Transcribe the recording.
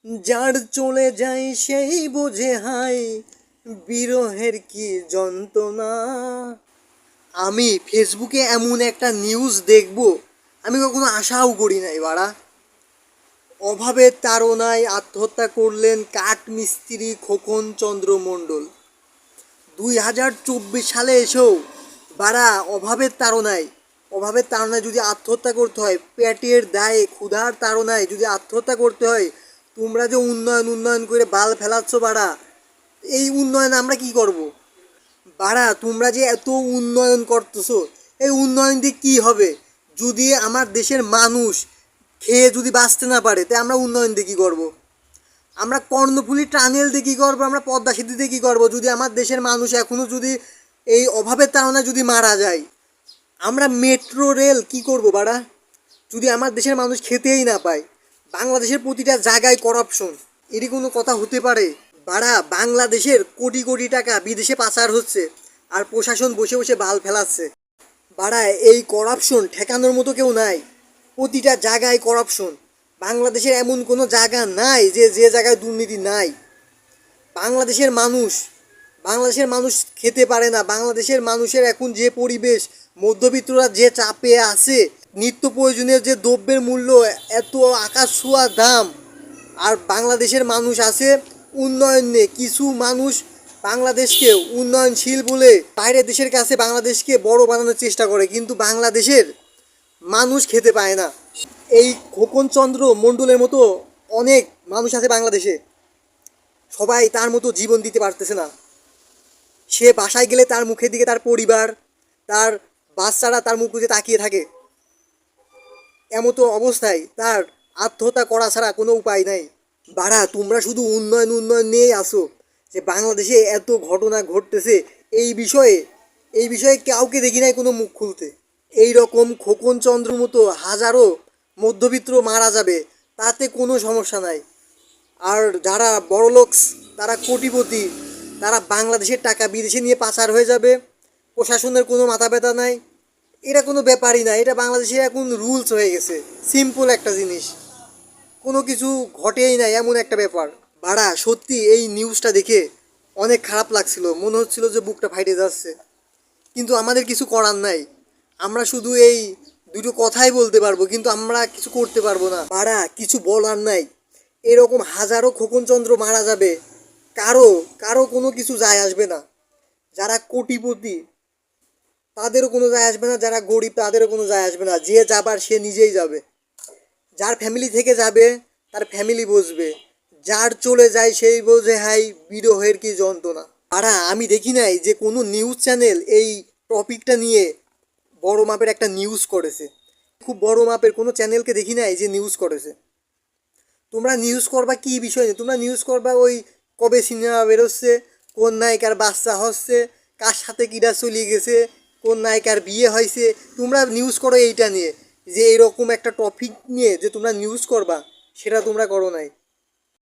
যার চলে যায় সেই বোঝে হাই বিরহের কি যন্ত্রণা। আমি ফেসবুকে এমন একটা নিউজ দেখব আমি কখনো আশাও করি নাই বাড়া। অভাবের তাড়নায় আত্মহত্যা করলেন কাঠ মিস্ত্রি খোকন চন্দ্র মণ্ডল। 2024 সালে এসেও বাড়া অভাবের তাড়নায় যদি আত্মহত্যা করতে হয়, পেটের দায়ে ক্ষুধার তাড়নায় যদি আত্মহত্যা করতে হয়, তোমরা যে উন্নয়ন উন্নয়ন করে বাল ফেলাচ্ছ বাড়া, এই উন্নয়ন আমরা কি করব? বাড়া তোমরা যে এত উন্নয়ন করতেছো, এই উন্নয়ন দিয়ে কী হবে? যদি আমার দেশের মানুষ খেয়ে যদি বাঁচতে না পারে, তাই আমরা উন্নয়ন দিয়ে কী করবো? আমরা কর্ণফুলী টানেল দিয়ে কী করবো? আমরা পদ্মা সেতু দিয়ে কী করবো? যদি আমার দেশের মানুষ এখনও যদি এই অভাবের তাড়নায় যদি মারা যায়, আমরা মেট্রো রেল কী করবো বাড়া? যদি আমার দেশের মানুষ খেতেই না পায়, বাংলাদেশের প্রতিটা জায়গায় করাপশন, এরই কোনো কথা হতে পারে? বাড়া বাংলাদেশের কোটি কোটি টাকা বিদেশে পাচার হচ্ছে আর প্রশাসন বসে বসে বাল ফেলাচ্ছে। বাড়া এই করাপশন ঠেকানোর মতো কেউ নাই, প্রতিটা জায়গায় করাপশন। বাংলাদেশের এমন কোনো জায়গা নাই যে যে জায়গায় দুর্নীতি নাই। বাংলাদেশের মানুষ বাংলাদেশের মানুষ খেতে পারে না। বাংলাদেশের মানুষের এখন যে পরিবেশ, মধ্যবিত্তরা যে চাপে আছে, নিত্য প্রয়োজনীয় যে দ্রব্যের মূল্য এত আকাশ ছোঁয়া দাম, আর বাংলাদেশের মানুষ আছে উন্নয়ন নিয়ে। কিছু মানুষ বাংলাদেশকে উন্নয়নশীল বলে বাইরের দেশের কাছে বাংলাদেশকে বড় বানানোর চেষ্টা করে, কিন্তু বাংলাদেশের মানুষ খেতে পায় না। এই খোকন চন্দ্র মণ্ডলের মতো অনেক মানুষ আছে বাংলাদেশে, সবাই তার মতো জীবন দিতে পারতেছে না। সে বাসায় গেলে তার মুখের দিকে তার পরিবার, তার বাচ্চারা তার মুখ বুজে তাকিয়ে থাকে। এমতো অবস্থায় তার আত্মহত্যা করা ছাড়া কোনো উপায় নাই। বাড়া তোমরা শুধু উন্নয়ন উন্নয়ন নিয়েই আসো, যে বাংলাদেশে এত ঘটনা ঘটতেছে এই বিষয়ে কাউকে দেখি নাই কোনো মুখ খুলতে। এই রকম খোকন চন্দ্র মতো হাজারো মধ্যবিত্ত মারা যাবে, তাতে কোনো সমস্যা নাই। আর যারা বড়লোকস, তারা কোটিপতি, তারা বাংলাদেশের টাকা বিদেশে নিয়ে পাচার হয়ে যাবে, প্রশাসনের কোনো মাথা ব্যথা নাই। এটা কোনো ব্যাপারই না, এটা বাংলাদেশে এখন রুলস হয়ে গেছে। সিম্পল একটা জিনিস, কোনো কিছু ঘটেই নাই এমন একটা ব্যাপার। ভাড়া সত্যি এই নিউজটা দেখে অনেক খারাপ লাগছিল, মনে হচ্ছিল যে বুকটা ফাইটে যাচ্ছে। কিন্তু আমাদের কিছু করার নাই, আমরা শুধু এই দুটো কথাই বলতে পারবো, কিন্তু আমরা কিছু করতে পারবো না। ভাড়া কিছু বলার নাই। এরকম হাজারো খোকনচন্দ্র মারা যাবে, কারো কারো কোনো কিছু যায় আসবে না। যারা কোটিপতি তাদেরও কোনো যায় আসবে না, যারা গরিব তাদেরও কোনো যায় আসবে না। যে যাবার সে নিজেই যাবে, যার ফ্যামিলি থেকে যাবে তার ফ্যামিলি বুঝবে, যার চলে যায় সেই বোঝে হাই বিরহের কি যন্ত্রণা। আরা আমি দেখি নাই যে কোনো নিউজ চ্যানেল এই টপিকটা নিয়ে বড় মাপের একটা নিউজ করেছে। খুব বড় মাপের কোনো চ্যানেলকে দেখি নাই যে নিউজ করেছে। তোমরা নিউজ করবা কি বিষয় নিয়ে? তোমরা নিউজ করবা ওই কবে সিনেমা বেরোচ্ছে, কোন নায়িকার বাচ্চা হচ্ছে, কার সাথে কিরা চলিয়ে গেছে, কোন নায়িকার বিয়ে হয়েছে। তোমরা নিউজ করো এইটা নিয়ে, যে এরকম একটা টপিক নিয়ে যে তোমরা নিউজ করবা, সেটা তোমরা করো নাই।